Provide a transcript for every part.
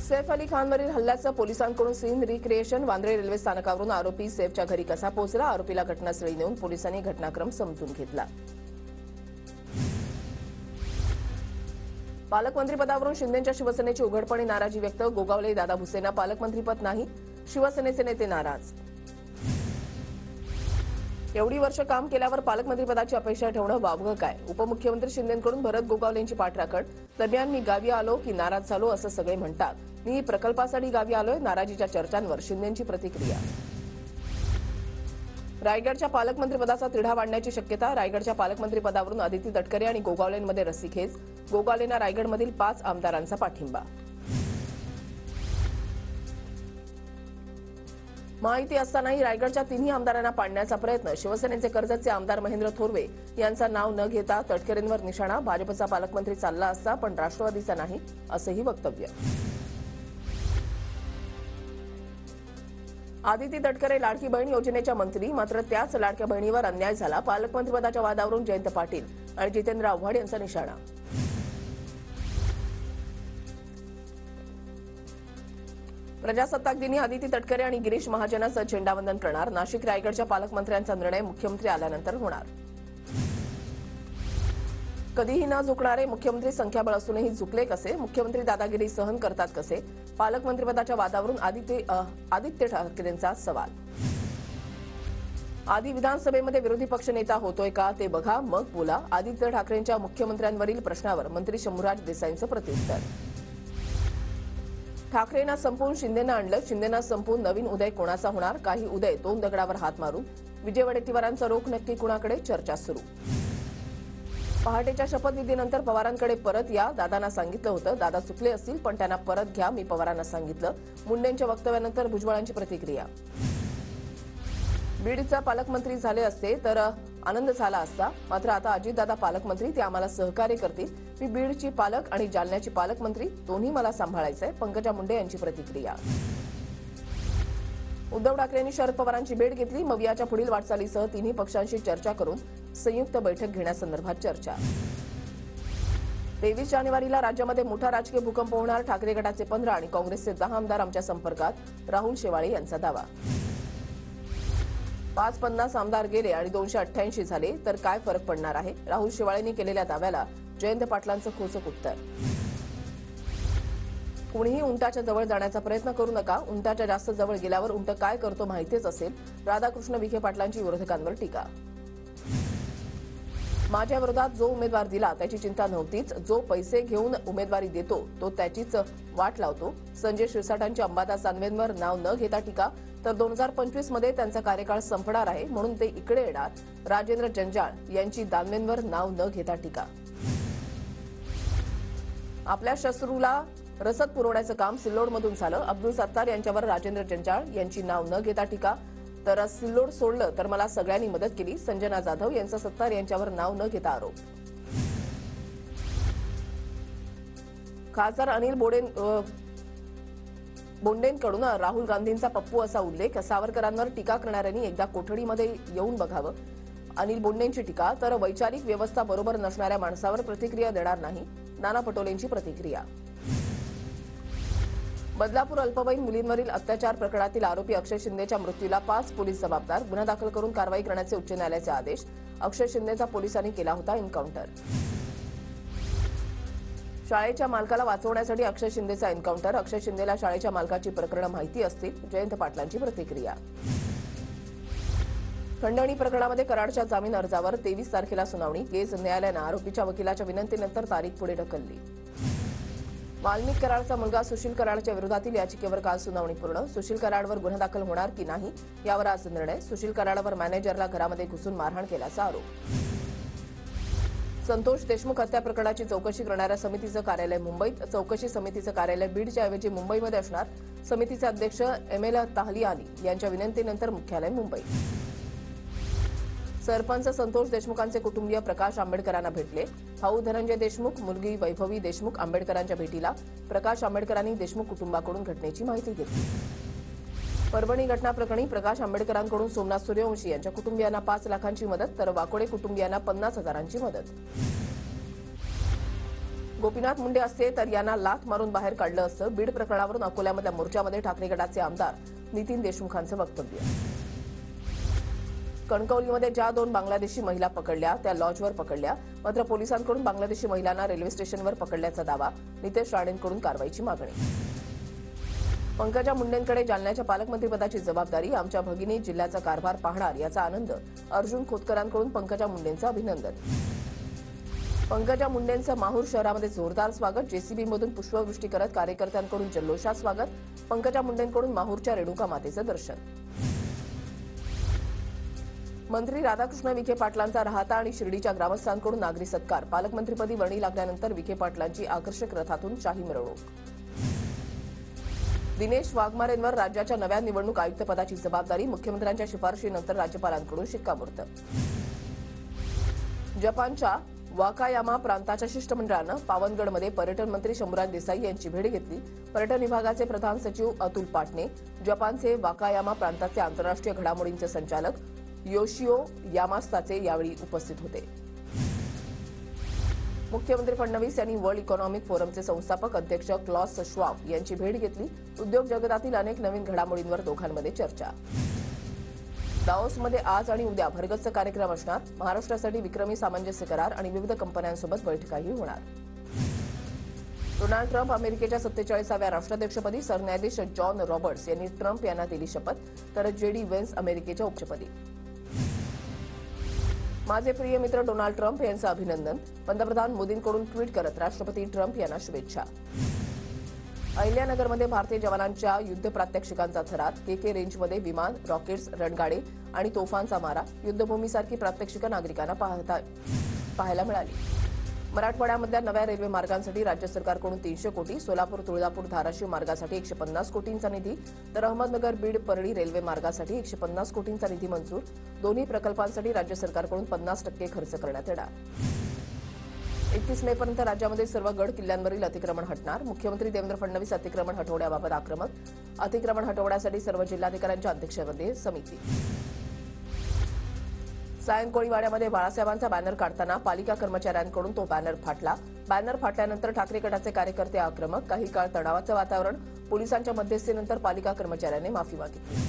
सैफ अली खानवरील हल्ल्याचं पोलिसांकडून scene recreation. Vandre railway स्थानकावरून आरोपी सैफच्या घरी कसा पोहोचला, आरोपीला घटनास्थळी नेऊन पोलिसांनी घटनाक्रम समजून घेतला. पालकमंत्रीपदावरून शिंदेंच्या शिवसेनेची उघडपणे नाराजी व्यक्त. गोगावले दादा भुसेंना पालकमंत्रीपद नाही, शिवसेनेचे नेते नाराज. एवढी वर्ष काम केल्यावर पालकमंत्रीपदाची अपेक्षा ठेवणं वावगं काय? उपमुख्यमंत्री शिंदेंकडून भरत गोगावलेंची पाठराखण. दरम्यान मी गावी आलो की नाराज झालो असं सगळे म्हणतात. मी प्रकल्पासाठी गावी आलोय. नाराजीच्या चर्चांवर शिंदेंची प्रतिक्रिया. रायगडच्या पालकमंत्रीपदाचा तिढा वाढण्याची शक्यता. रायगडच्या पालकमंत्रीपदावरून आदिती तटकरे आणि गोगावलेंमध्ये रस्सीखेच. गोगावलेंना रायगडमधील 5 आमदारांचा पाठिंबा. माहिती असतानाही रायगडच्या 3ही आमदारांना पाडण्याचा प्रयत्न. शिवसेनेचे कर्जतचे आमदार महेंद्र थोरवे यांचं नाव न घेता तटकरेंवर निशाणा. भाजपचा पालकमंत्री चालला असता पण राष्ट्रवादीचा नाही, असंही वक्तव्य. आदिती तटकरे लाडकी बहीण योजनेच्या मंत्री, मात्र त्याच लाडक्या बहिणीवर अन्याय झाला. पालकमंत्रीपदाच्या वादावरून जयंत पाटील आणि जितेंद्र आव्हाड यांचा निशाणा. प्रजासत्ताक दिनी आदिती तटकरे आणि गिरीश महाजनांचं झेंडावंदन करणार. नाशिक रायगडच्या पालकमंत्र्यांचा निर्णय मुख्यमंत्री आल्यानंतर होणार. कधीही न झुकणारे मुख्यमंत्री संख्याबळ असूनही झुकले कसे? मुख्यमंत्री दादागिरी सहन करतात कसे? पालकमंत्रीपदाच्या वादावरून आदित्य ठाकरेंचा सवाल. आधी विधानसभेमध्ये विरोधी पक्ष नेता होतोय का ते बघा, मग बोला. आदित्य ठाकरेंच्या मुख्यमंत्र्यांवरील प्रश्नावर मंत्री शंभूराज देसाईंचं प्रत्युत्तर. ठाकरेंना संपवून शिंदेंना आणलं, शिंदेंना संपवून नवीन उदय कोणाचा होणार? काही उदय 2 दगडावर हात मारून. विजय वडेट्टीवारांचा रोख नक्की कुणाकडे? चर्चा सुरू. पहाटेच्या शपथविधीनंतर पवारांकडे परत या. दादांना सांगितलं होतं, दादा चुकले असतील पण त्यांना परत घ्या, मी पवारांना सांगितलं. मुंडेंच्या वक्तव्यानंतर भुजबळांची प्रतिक्रिया. बीडचा पालकमंत्री झाले असते तर आनंद झाला असता, मात्र आता अजितदादा पालकमंत्री, ते आम्हाला सहकार्य करतील. मी बीडची पालक आणि जालन्याची पालकमंत्री, दोन्ही मला सांभाळायचंय. पंकजा मुंडे यांची प्रतिक्रिया. उद्धव ठाकरे यांनी शरद पवारांची भेट घेतली. मवियाच्या पुढील वाटचालीसह 3ही पक्षांशी चर्चा करून संयुक्त बैठक घेण्यासंदर्भात चर्चा. 23 जानेवारीला राज्यामध्ये मोठा राजकीय भूकंप होणार. ठाकरे गटाचे 15 आणि काँग्रेसचे 10 आमदार आमच्या संपर्कात. राहुल शेवाळे यांचा दावा. 550 आमदार गेले आणि 288 झाले तर काय फरक पडणार आहे? राहुल शेवाळेंनी केलेल्या दाव्याला जयंत पाटलांचं खोचक उत्तर. कुणीही उंटाच्या जवळ जाण्याचा प्रयत्न करू नका. उंटाच्या जास्त जवळ गेल्यावर उंट काय करतो माहितीच असेल. राधाकृष्ण विखे पाटलांची विरोधकांवर टीका. माझ्या विरोधात जो उमेदवार दिला त्याची चिंता नव्हतीच. जो पैसे घेऊन उमेदवारी देतो तो त्याचीच वाट लावतो. संजय शिरसाटांची अंबादास दानवेंवर नाव न घेता टीका. तर 2025 मध्ये त्यांचा कार्यकाळ संपणार आहे म्हणून ते इकडे येणार. राजेंद्र जंजाळ यांची दानवेंवर नाव न घेता टीका. आपल्या शत्रूला रसद पुरवण्याचं काम सिल्लोडमधून झालं. अब्दुल सत्तार यांच्यावर राजेंद्र जंजाळ यांची नाव न घेता टीका. तर सिल्लोड सोडलं तर मला सगळ्यांनी मदत केली. संजना जाधव यांचा सत्तार यांच्यावर नाव न घेता आरोप. खासदार अनिल बोंडेंकडून राहुल गांधींचा पप्पू असा उल्लेख. सावरकरांवर टीका करणाऱ्यांनी एकदा कोठडीमध्ये येऊन बघावं. अनिल बोंडेंची टीका. तर वैचारिक व्यवस्था बरोबर नसणाऱ्या माणसावर प्रतिक्रिया देणार नाही. नाना पटोलेंची प्रतिक्रिया. बदलापूर अल्पवयीन मुलींवरील अत्याचार प्रकरणातील आरोपी अक्षय शिंदेच्या मृत्यूला 5 पोलीस जबाबदार. गुन्हा दाखल करून कारवाई करण्याचे उच्च न्यायालयाचे आदेश. अक्षय शिंदेचा पोलिसांनी केला होता एन्काउंटर. शाळेच्या मालकाला वाचवण्यासाठी अक्षय शिंदेचा एन्काउंटर. अक्षय शिंदेला शाळेच्या मालकाची प्रकरणं माहिती असतील. जयंत पाटलांची प्रतिक्रिया. खंडणी प्रकरणामध्ये कराडच्या जामीन अर्जावर 23 तारखेला सुनावणी. केस न्यायालयानं आरोपीच्या वकिलाच्या विनंतीनंतर तारीख पुढे ढकलली. वाल्मिक कराडचा मुलगा सुशील कराडच्या विरोधातील याचिकेवर काल सुनावणी पूर्ण. सुशील कराडवर गुन्हा दाखल होणार की नाही यावर आज निर्णय. सुशील कराडवर मॅनेजरला घरामध्ये घुसून मारहाण केल्याचा आरोप. संतोष देशमुख हत्या प्रकरणाची चौकशी करणाऱ्या समितीचं कार्यालय मुंबईत. चौकशी समितीचं कार्यालय बीडच्या ऐवजी मुंबईमध्ये असणार. समितीचे अध्यक्ष ML ताहलियानी यांच्या विनंतीनंतर मुख्यालय मुंबई. सरपंच संतोष देशमुखांचे कुटुंबीय प्रकाश आंबेडकरांना भेटले. भाऊ धनंजय देशमुख, मुलगी वैभवी देशमुख आंबेडकरांच्या भेटीला. प्रकाश आंबेडकरांनी देशमुख कुटुंबाकडून घटनेची माहिती घेतली. परभणी घटना प्रकरणी प्रकाश आंबेडकरांकडून सोमनाथ सूर्यवंशी यांच्या कुटुंबियांना 5 लाखांची मदत. तर वाकोडे कुटुंबियांना 50,000ची मदत. गोपीनाथ मुंडे असते तर यांना लाथ मारून बाहेर काढलं असतं. बीड प्रकरणावरून अकोल्यामधल्या मोर्चामध्ये ठाकरे गटाचे आमदार नितीन देशमुखांचं वक्तव्य. कणकवलीमध्ये ज्या 2 बांगलादेशी महिला पकडल्या त्या लॉजवर पकडल्या, मात्र पोलिसांकडून बांगलादेशी महिलांना रेल्वे स्टेशनवर पकडल्याचा दावा. नितेश राणेंकडून कारवाईची मागणी. पंकजा मुंडेंकडे जालन्याच्या पालकमंत्रीपदाची जबाबदारी. आमच्या भगिनी जिल्ह्याचा कारभार पाहणार याचा आनंद. अर्जुन खोतकरांकडून पंकजा मुंडेंचं अभिनंदन. पंकजा मुंडेंचं माहूर शहरामध्ये जोरदार स्वागत. जेसीबीमधून पुष्पवृष्टी करत कार्यकर्त्यांकडून जल्लोषात स्वागत. पंकजा मुंडेंकडून माहूरच्या रेणुका मातेचं दर्शन. मंत्री राधाकृष्ण विखे पाटलांचा राहता आणि शिर्डीच्या ग्रामस्थांकडून नागरी सत्कार. पालकमंत्रीपदी वर्णी लागल्यानंतर विखे पाटलांची आकर्षक रथातून शाही मिरवणूक. दिनेश वाघमारेंवर राज्याच्या नव्या निवडणूक आयुक्तपदाची जबाबदारी. मुख्यमंत्र्यांच्या शिफारशीनंतर राज्यपालांकडून शिक्कामोर्तब. जपानच्या वाकायामा प्रांताच्या शिष्टमंडळानं पावनगडमध्ये पर्यटन मंत्री शंभूराज देसाई यांची भेट घेतली. पर्यटन विभागाचे प्रधान सचिव अतुल पाटणे, जपानचे वाकायामा प्रांताचे आंतरराष्ट्रीय घडामोडींचे संचालक योशिओ यामास्ताचे यावेळी उपस्थित होते. मुख्यमंत्री फडणवीस यांनी वर्ल्ड इकॉनॉमिक फोरमचे संस्थापक अध्यक्ष क्लॉस श्वाब यांची भेट घेतली. उद्योग जगतातील अनेक नवीन घडामोडींवर दोघांमध्ये चर्चा. दाओसमध्ये आज आणि उद्या भरगच्च कार्यक्रम असणार. महाराष्ट्रासाठी विक्रमी सामंजस्य करार आणि विविध कंपन्यांसोबत बैठकाही होणार. डोनाल्ड ट्रम्प अमेरिकेच्या 47व्या राष्ट्राध्यक्षपदी. सरन्यायाधीश जॉन रॉबर्ट्स यांनी ट्रम्प यांना दिली शपथ, तर जेडी वेन्स अमेरिकेच्या उपराष्ट्रपदी. माझे प्रिय मित्र डोनाल्ड ट्रम्प यांचं अभिनंदन. पंतप्रधान मोदींकडून ट्विट करत राष्ट्रपती ट्रम्प यांना शुभेच्छा. अहिल्यानगरमध्ये भारतीय जवानांच्या युद्ध प्रात्यक्षिकांचा थरार. केके रेंजमध्ये विमान, रॉकेट्स, रणगाडे आणि तोफांचा मारा. युद्धभूमीसारखी प्रात्यक्षिकं नागरिकांना पाहायला मिळाली. मराठवाड्यामधल्या नव्या रेल्वे मार्गांसाठी राज्य सरकारकडून 300 कोटी. सोलापूर तुळजापूर धाराशिव मार्गासाठी 150 कोटींचा निधी, तर अहमदनगर बीड परळी रेल्वे मार्गासाठी 150 कोटींचा निधी मंजूर. दोन्ही प्रकल्पांसाठी राज्य सरकारकडून 50% खर्च करण्यात येणार. 31 मेपर्यंत राज्यामध्ये सर्व गड किल्ल्यांवरील अतिक्रमण हटणार. मुख्यमंत्री देवेंद्र फडणवीस अतिक्रमण हटवण्याबाबत आक्रमक. अतिक्रमण हटवण्यासाठी सर्व जिल्हाधिकाऱ्यांच्या अध्यक्षतेमध्ये समिती. सायन कोळीवाड्यामध्ये बाळासाहेबांचा बॅनर काढताना पालिका कर्मचाऱ्यांकडून तो बॅनर फाटला. बॅनर फाटल्यानंतर ठाकरे गटाचे कार्यकर्ते आक्रमक. काही काळ तणावाचं वातावरण. पोलिसांच्या मध्यस्थीनंतर पालिका कर्मचाऱ्यांनी माफी मागितली.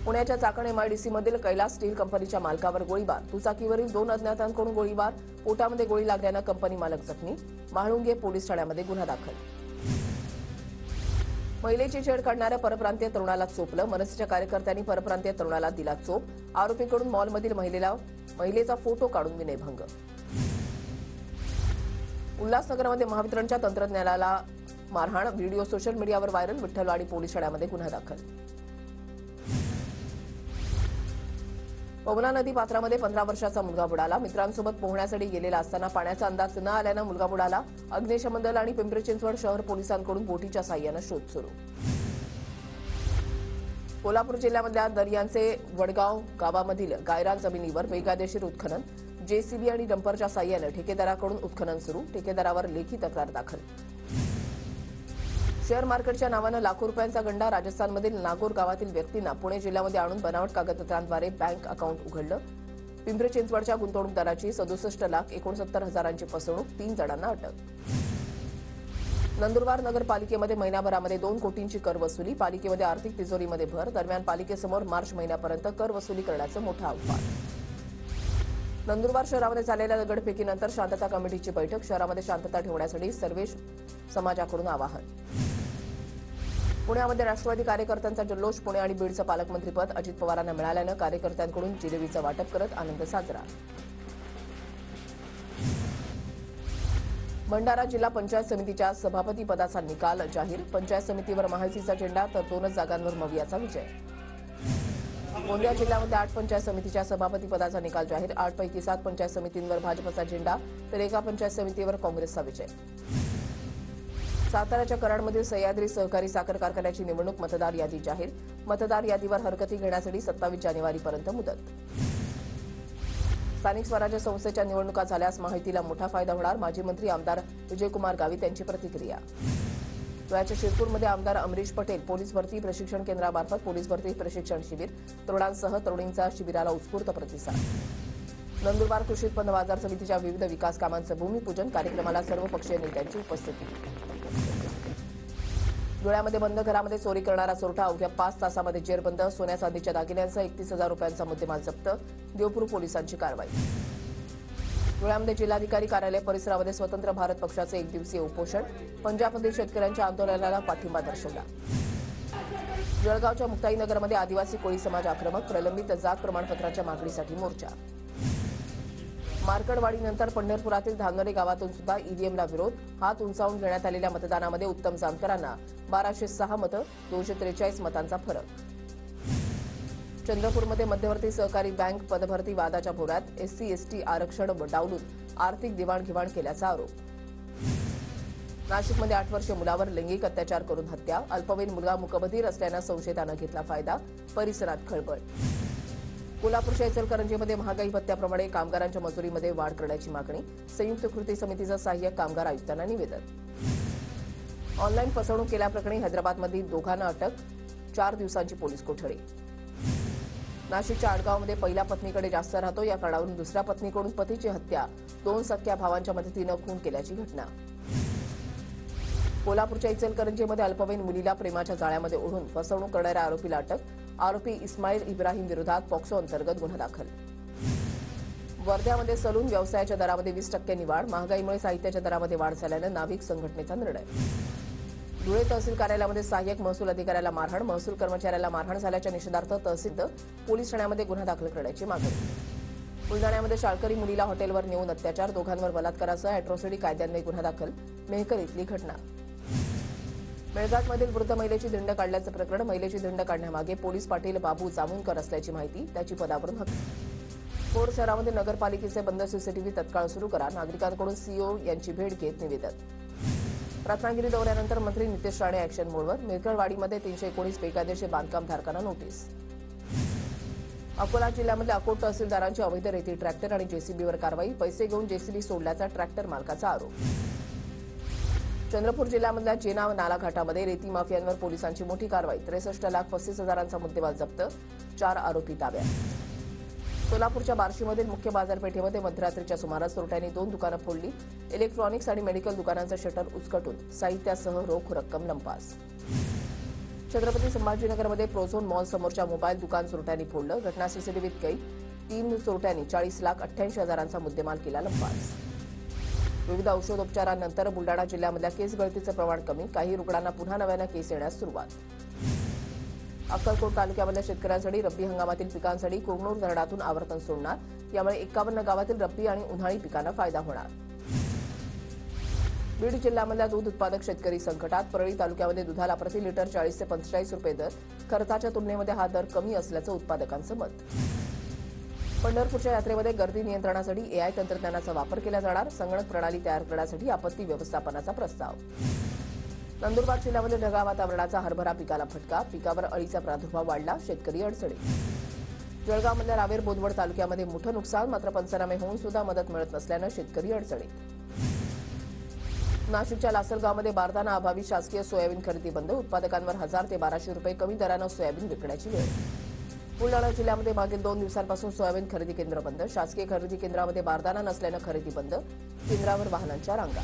पुण्याच्या चाकण एमआयडीसीमधील कैलास स्टील कंपनीच्या मालकावर गोळीबार. दुचाकीवरील 2 अज्ञातांकडून गोळीबार. पोटामध्ये गोळी लागल्यानं कंपनी मालक जखमी. म्हाळुंगे पोलीस ठाण्यामध्ये गुन्हा दाखल. महिलेची छेड काढणाऱ्या परप्रांतीय तरुणाला चोपलं. मनसेच्या कार्यकर्त्यांनी परप्रांतीय तरुणाला दिला चोप. आरोपीकडून मॉलमधील महिलेचा फोटो काढून विनयभंग. उल्हासनगरमध्ये महावितरणच्या तंत्रज्ञानाला मारहाण. व्हिडिओ सोशल मीडियावर व्हायरल. विठ्ठलवाडी पोलीस ठाण्यामध्ये गुन्हा दाखल. पवना नदी पात्रामध्ये 15 वर्षाचा मुलगा बुडाला. मित्रांसोबत पोहण्यासाठी गेलेला असताना पाण्याचा अंदाज न आल्यानं मुलगा बुडाला. अग्निशमन दल आणि पिंपरी चिंचवड शहर पोलिसांकडून बोटीच्या साह्यानं शोध सुरू. कोल्हापूर जिल्ह्यामधल्या दर्यांचे वडगाव गावामधील गायरान जमिनीवर बेकायदेशीर उत्खनन. जेसीबी आणि डंपरच्या साह्यानं ठेकेदाराकडून उत्खनन सुरू. ठेकेदारावर लेखी तक्रार दाखल. शेअर मार्केटच्या नावानं लाखो रुपयांचा गंडा. राजस्थानमधील नागोर गावातील व्यक्तींना पुणे जिल्ह्यामध्ये आणून बनावट कागदपत्रांद्वारे बँक अकाउंट उघडलं. पिंपरी चिंचवडच्या गुंतवणूकदाराची 67,69,000ची फसवणूक. 3 जणांना अटक. नंदुरबार नगरपालिकेमध्ये महिनाभरामध्ये 2 कोटींची कर वसुली. पालिकेमध्ये आर्थिक तिजोरीमध्ये भर. दरम्यान पालिकेसमोर मार्च महिन्यापर्यंत कर वसुली करण्याचं मोठं आव्हान. नंदुरबार शहरामध्ये झालेल्या दगडफेकीनंतर शांतता कमिटीची बैठक. शहरामध्ये शांतता ठेवण्यासाठी सर्वेश समाजाकडून आवाहन. पुण्यामध्ये राष्ट्रवादी कार्यकर्त्यांचा जल्लोष. पुणे आणि बीडचं पालकमंत्रीपद अजित पवारांना मिळाल्यानं कार्यकर्त्यांकडून जिलेबीचं वाटप करत आनंद साजरा. भंडारा जिल्हा पंचायत समितीच्या सभापती पदाचा निकाल जाहीर. पंचायत समितीवर महायुतीचा झेंडा तर 2च जागांवर मवियाचा विजय. गोंदिया जिल्ह्यामध्ये 8 पंचायत समितीच्या सभापती पदाचा निकाल जाहीर. 8 पैकी 7 पंचायत समितींवर भाजपचा झेंडा तर 1 पंचायत समितीवर काँग्रेसचा विजय. साताऱ्याच्या कराडमधील सह्याद्री सहकारी साखर कारखान्याची निवडणूक. मतदार यादी जाहीर. मतदार यादीवर हरकती घेण्यासाठी 27 जानेवारीपर्यंत मुदत. स्थानिक स्वराज्य संस्थेच्या निवडणुका झाल्यास महायुतीला मोठा फायदा होणार. माजी मंत्री आमदार विजयकुमार गावित यांची प्रतिक्रिया. धुळ्याच्या शिरपूरमध्ये आमदार अमरीश पटेल. पोलीस भरती प्रशिक्षण केंद्रामार्फत पोलीस भरती प्रशिक्षण शिबिर. तरुणांसह तरुणींचा शिबिराला उत्स्फूर्त प्रतिसाद. नंदुरबार कृषी उत्पन्न बाजार समितीच्या विविध विकास कामांचं भूमिपूजन कार्यक्रमाला सर्वपक्षीय नेत्यांची उपस्थिती. धुळ्यामध्ये बंद घरामध्ये चोरी करणारा चोरटा अवघ्या 5 तासामध्ये जेरबंद. सोन्या चांदीच्या दागिन्यांसह 31,000 रुपयांचा मुद्देमाल जप्त. देवपूर पोलिसांची कारवाई. धुळ्यामध्ये जिल्हाधिकारी कार्यालय परिसरामध्ये स्वतंत्र भारत पक्षाचे एकदिवसीय उपोषण. पंजाबमधील शेतकऱ्यांच्या आंदोलनाला पाठिंबा दर्शवला. जळगावच्या मुक्ताईनगरमध्ये आदिवासी कोळी समाज आक्रमक. प्रलंबित जात प्रमाणपत्राच्या मागणीसाठी मोर्चा. मार्कडवाडीनंतर पंढरपुरातील धानोरे गावातून सुद्धा ईव्हीएमला विरोध. हात उंचावून घेण्यात आलेल्या मतदानामध्ये उत्तम जानकरांना 1206 मतं, 243 मतांचा फरक. चंद्रपूरमध्ये मध्यवर्ती सहकारी बँक पदभरती वादाच्या भोवऱ्यात एससी-एसटी आरक्षण डावलून आर्थिक देवाणघेवाण केल्याचा आरोप. नाशिकमध्ये 8 वर्षीय मुलावर लैंगिक अत्याचार करून हत्या. अल्पवयीन मुलगा मूकबधीर असल्यानं संशयितानं घेतला फायदा. परिसरात खळबळ. कोल्हापूरच्या इचलकरंजीमध्ये महागाई भत्त्याप्रमाणे कामगारांच्या मजुरीमध्ये वाढ करण्याची मागणी. संयुक्त कृती समितीचं सहाय्यक कामगार आयुक्तांना निवेदन. ऑनलाईन फसवणूक केल्याप्रकरणी हैदराबादमधील दोघांना अटक. 4 दिवसांची पोलीस कोठडी. नाशिकच्या आडगावमध्ये पहिल्या पत्नीकडे जास्त राहतो या कारणावरून दुसऱ्या पत्नीकडून पतीची हत्या. 2 सख्या भावांच्या मदतीनं खून केल्याची घटना. कोल्हापूरच्या इचलकरंजीमध्ये अल्पवयीन मुलीला प्रेमाच्या जाळ्यामध्ये ओढून फसवणूक करणाऱ्या आरोपीला अटक. आरोपी इस्माईल इब्राहिम विरोधात पॉक्सो अंतर्गत गुन्हा दाखल. वर्ध्यामध्ये सलून व्यवसायाच्या दरामध्ये 20% वाढ. महागाईमुळे साहित्याच्या दरामध्ये वाढ झाल्यानं नाभिक संघटनेचा निर्णय. धुळे तहसील कार्यालयामध्ये सहाय्यक महसूल अधिकाऱ्याला मारहाण. महसूल कर्मचाऱ्याला मारहाण झाल्याच्या निषेधार्थ तहसील पोलीस ठाण्यामध्ये गुन्हा दाखल करण्याची मागणी. बुलडाण्यामध्ये शाळकरी मुलीला हॉटेलवर नेऊन अत्याचार. दोघांवर बलात्कारासह अॅट्रॉसिटी कायद्यान्वये गुन्हा दाखल. मेहकर इथली घटना. मेळघाटमधील वृद्ध महिलेची धिंड काढल्याचं प्रकरण. महिलेची धिंड काढण्यामागे पोलीस पाटील बाबू जामुनकर असल्याची माहिती. त्याची पदावरून हत्या. भोर शहरामध्ये नगरपालिकेचे बंद सीसीटीव्ही तत्काळ सुरू करा. नागरिकांकडून सीओ यांची भेट घेत निवेदन. रत्नागिरी दौऱ्यानंतर मंत्री नितेश राणे ऍक्शन मोडवर. मिरकळवाडीमध्ये 319 बेकायदेशीर बांधकामधारकांना नोटीस. अकोला जिल्ह्यामध्ये अकोट तहसीलदारांची अवैध रेती ट्रॅक्टर आणि जेसीबीवर कारवाई. पैसे घेऊन जेसीबी सोडल्याचा ट्रॅक्टर मालकाचा आरोप. चंद्रपूर जिल्ह्यामधल्या जेना नाला घाटामध्ये रेती माफियांवर पोलिसांची मोठी कारवाई. 63,35,000चा मुद्देमाल जप्त. 4 आरोपी ताब्यात. सोलापूरच्या बार्शीमधील मुख्य बाजारपेठेमध्ये मध्यरात्रीच्या सुमारास चोरट्यांनी 2 दुकानं फोडली. इलेक्ट्रॉनिक्स आणि मेडिकल दुकानांचं शटर उचकटून साहित्यासह रोख रक्कम लंपास. छत्रपती संभाजीनगरमध्ये प्रोझोन मॉल समोरच्या मोबाईल दुकान चोरट्यांनी फोडलं. घटना सीसीटीव्हीत कैद. 3 चोरट्यांनी 40,88,000चा मुद्देमाल केला लंपास. विविध औषधोपचारांनंतर बुलडाणा जिल्ह्यामधल्या केस गळतीचं प्रमाण कमी. काही रुग्णांना पुन्हा नव्यानं केस येण्यास सुरुवात. अक्कलकोट तालुक्यामधल्या शेतकऱ्यांसाठी रब्बी हंगामातील पिकांसाठी कुरनूर धरणातून आवर्तन सोडणार. यामुळे 51 गावातील रब्बी आणि उन्हाळी पिकांना फायदा होणार. बीड जिल्ह्यामधल्या दूध उत्पादक शेतकरी संकटात. परळी तालुक्यामध्ये दुधाला प्रति लिटर 40 ते 45 रुपये दर. खर्चाच्या तुलनेमध्ये हा दर कमी असल्याचं उत्पादकांचं मत. पंढरपूरच्या यात्रेमध्ये गर्दी नियंत्रणासाठी एआय तंत्रज्ञानाचा वापर केला जाणार. संगणक प्रणाली तयार करण्यासाठी आपत्ती व्यवस्थापनाचा प्रस्ताव. नंदुरबार जिल्ह्यामध्ये ढगाळ वातावरणाचा हरभरा पिकाला फटका. पिकावर अळीचा प्रादुर्भाव वाढला. शेतकरी अडचणीत. जळगावमधल्या रावेर बोदवड तालुक्यामध्ये मोठं नुकसान. मात्र पंचनामे होऊन सुद्धा मदत मिळत नसल्यानं शेतकरी अडचणीत. नाशिकच्या लासलगावमध्ये बारदाना अभावी शासकीय सोयाबीन खरेदी बंद. उत्पादकांवर 1000 ते 1200 रुपये कमी दरानं सोयाबीन विकण्याची वेळ. बुलडाणा जिल्ह्यामध्ये मागील 2 दिवसांपासून सोयाबीन खरेदी केंद्र बंद. शासकीय खरेदी केंद्रामध्ये बारदाना नसल्यानं खरेदी बंद. केंद्रावर वाहनांच्या रांगा.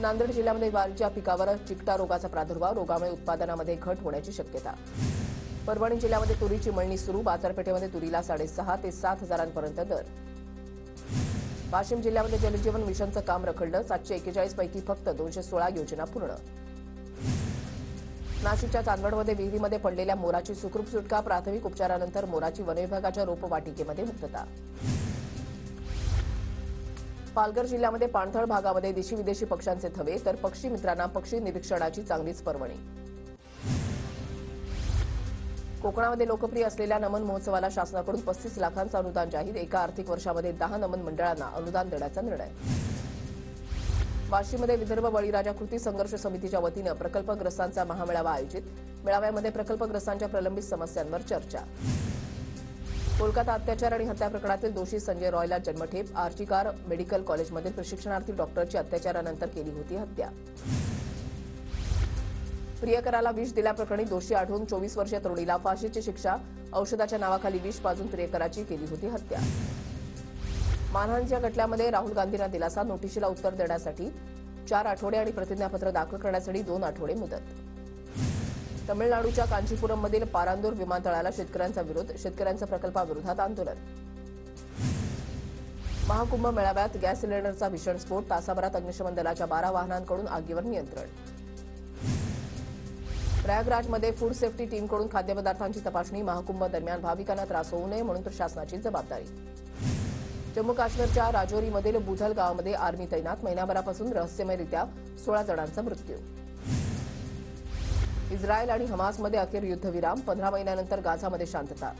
नांदेड जिल्ह्यामध्ये ज्वारीच्या पिकावर चिकटा रोगाचा प्रादुर्भाव. रोगामुळे उत्पादनामध्ये घट होण्याची शक्यता. परभणी जिल्ह्यामध्ये तुरीची मळणी सुरू. बाजारपेठेमध्ये तुरीला 6,500 ते 7,000पर्यंत दर. वाशिम जिल्ह्यामध्ये जलजीवन मिशनचं काम रखडलं. 741 पैकी फक्त 216 योजना पूर्ण. नाशिकच्या चांदवडमध्ये विहिरीमध्ये पडलेल्या मोराची सुखरूप सुटका. प्राथमिक उपचारानंतर मोराची वनविभागाच्या रोपवाटिकेमध्ये मुक्तता. पालघर जिल्ह्यामध्ये पाणथळ भागामध्ये देशी विदेशी पक्ष्यांचे थवे. तर पक्षी मित्रांना पक्षी निरीक्षणाची चांगलीच पर्वणी. कोकणामध्ये लोकप्रिय असलेल्या नमन महोत्सवाला शासनाकडून 35 लाखांचं अनुदान जाहीर. एका आर्थिक वर्षामध्ये 10 नमन मंडळांना अनुदान देण्याचा निर्णय. वाशीमध्ये विदर्भ बळीराजा कृती संघर्ष समितीच्या वतीनं प्रकल्पग्रस्तांचा महामेळावा आयोजित. मेळाव्यामध्ये प्रकल्पग्रस्तांच्या प्रलंबित समस्यांवर चर्चा. कोलकाता अत्याचार आणि हत्या प्रकरणातील दोषी संजय रॉयला जन्मठेप. आर्चिकार मेडिकल कॉलेजमधील प्रशिक्षणार्थी डॉक्टरची अत्याचारानंतर केली होती हत्या. प्रियकराला विष दिल्याप्रकरणी दोषी आढळून 24 वर्षीय तरुणीला फाशीची शिक्षा. औषधाच्या नावाखाली विष पाजून प्रियकराची केली होती हत्या. मानहानीच्या खटल्यामध्ये राहुल गांधींना दिलासा, नोटिशीला उत्तर देण्यासाठी 4 आठवडे आणि प्रतिज्ञापत्र दाखल करण्यासाठी 2 आठवडे मुदत. तमिळनाडूच्या कांचीपुरममधील पारांदूर विमानतळाला शेतकऱ्यांचा विरोध, शेतकऱ्यांच्या प्रकल्पाविरोधात आंदोलन. महाकुंभ मेळाव्यात गॅस सिलेंडरचा भीषण स्फोट, तासाभरात अग्निशमन दलाच्या 12 वाहनांकडून आगीवर नियंत्रण. प्रयागराजमध्ये फूड सेफ्टी टीमकडून खाद्यपदार्थांची तपासणी, महाकुंभ दरम्यान भाविकांना त्रास होऊ नये म्हणून प्रशासनाची जबाबदारी. जम्मू काश्मीरच्या राजौरीमधील बुधल गावामध्ये आर्मी तैनात, महिनाभरापासून रहस्यमयरित्या 16 जणांचा मृत्यू. इस्रायल आणि हमासमध्ये अखेर युद्धविराम, 15 महिन्यानंतर गाझामध्ये शांतता.